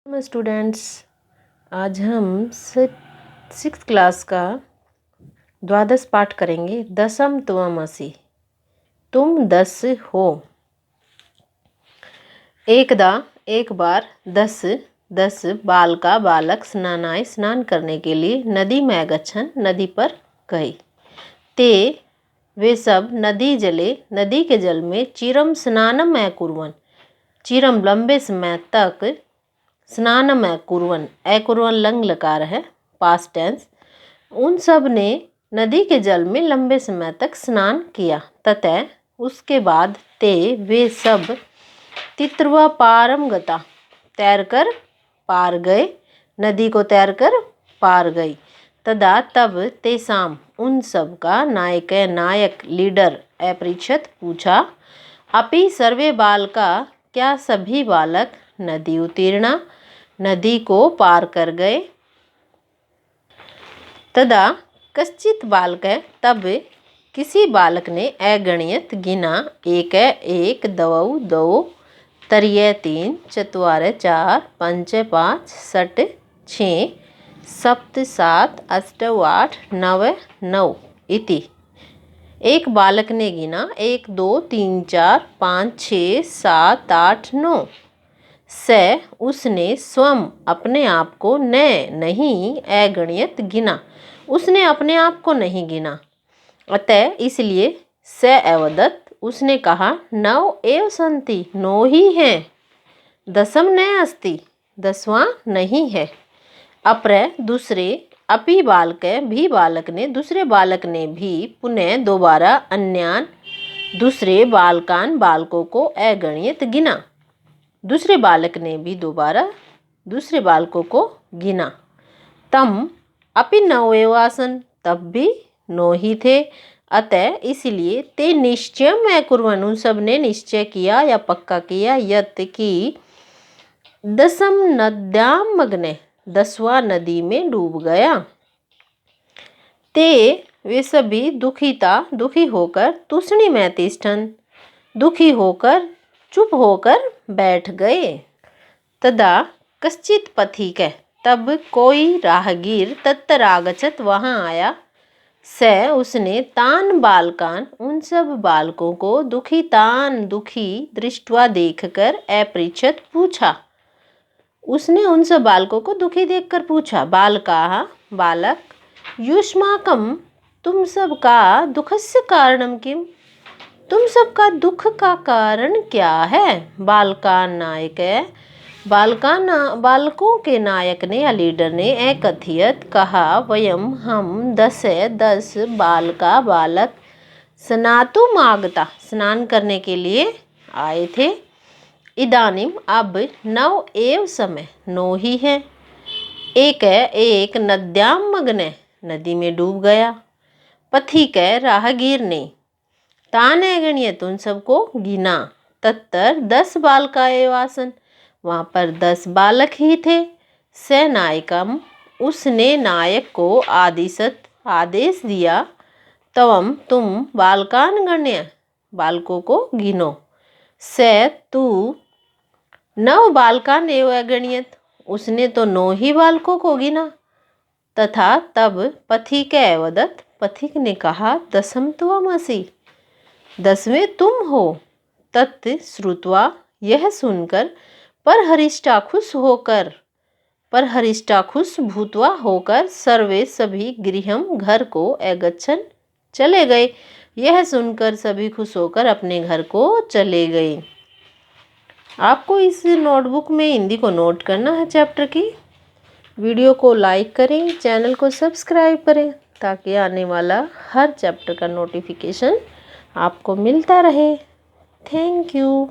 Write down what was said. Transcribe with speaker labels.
Speaker 1: Students, आज हम six class का द्वादश पाठ करेंगे। दशम त्वमसि, तुम 10 हो। एकदा एक बार 10 बालका बालक स्नानाय स्नान करने के लिए नदी में गच्छन नदी पर गए। ते वे सब नदी के जल में चिरम स्नानम अकुर्वन्, चिरम लंबे समय तक, स्नानम अकुर्वन्, अकुर्वन् लंग लकार है, पास्ट टेंस। उन सब ने नदी के जल में लंबे समय तक स्नान किया। ततः उसके बाद ते वे सब तित्रवा पारम गता, तैरकर पार गए, नदी को तैरकर पार गई। तदा तब तेसाम उन सब का नायक लीडर अपृच्छत पूछा, अपि सर्वे बालका क्या सभी बालक नदी उत्तीर्णा, नदी को पार कर गए। तदा कश्चित बालक तब किसी बालक ने अगणित गिना, एक दौ तृतीय 3 चत्वार 4 पंच 5 षट 6 सप्त 7 अष्ट 8 9 इति। एक बालक ने गिना 1 2 3 4 5 6 7 8 9। स उसने स्वयं अपने आप को नहीं अगणित गिना, उसने अपने आप को नहीं गिना। अतः इसलिए स अवदत् उसने कहा, 9 एव सन्ति, 9 ही हैं। दशम न अस्ति, 10वां नहीं है। अपर दूसरे अपि बालक भी बालक ने, दूसरे बालक ने भी पुनः दोबारा अन्यान दूसरे बालकान बालकों को अगणित गिना। दूसरे बालक ने भी दोबारा दूसरे बालकों को गिना। तम अपि 9 एव आसन, तब भी 9 ही थे। अतः इसलिए ते निश्चय में कुर्वन्, उन सब ने निश्चय किया या पक्का किया, यत कि दशम नद्याम मग्ने, 10वां नदी में डूब गया। ते वे सभी दुखी होकर तूष्णी में तिष्ठन्, दुखी होकर चुप होकर बैठ गए। तदा कश्चित पथिक, तब कोई राहगीर तत्रागच्छत् वहां आया। स उसने तान बालकान उन सब बालकों को दुखी दृष्टवा देखकर अपृच्छत पूछा। उसने उन सब बालकों को दुखी देखकर पूछा, बालकाः बालक, युष्माकं तुम सब का दुखस्य कारणम किम, तुम सब का दुख का कारण क्या है। बालकों के नायक ने या लीडर ने अकथियत कहा, वयम हम 10 बालका बालक स्नातुम आगता, स्नान करने के लिए आए थे। इदानीम अब 9 एव समय, 9 ही है। एक नद्याम मग्ने, नदी में डूब गया। पथिक राहगीर ने तान अगणित उन सबको गिना। तत्तर 10 बालका एव आसन, वहाँ पर 10 बालक ही थे। स नायकम उसने नायक को आदेश दिया, तवम तुम बालकान गण्य, बालकों को गिनो। स तू 9 बालकान एव अगणित, उसने तो 9 ही बालकों को गिना। तथा तब पथिक अवदत्, पथिक ने कहा, दशम त्वमसि, 10वें तुम हो। तत् श्रुत्वा यह सुनकर परहरिष्टाखुश भूत्वा होकर सर्वे सभी गृहम घर को अगच्छन् चले गए। यह सुनकर सभी खुश होकर अपने घर को चले गए। आपको इस नोटबुक में हिंदी को नोट करना है चैप्टर की। वीडियो को लाइक करें, चैनल को सब्सक्राइब करें, ताकि आने वाला हर चैप्टर का नोटिफिकेशन आपको मिलता रहे। Thank you.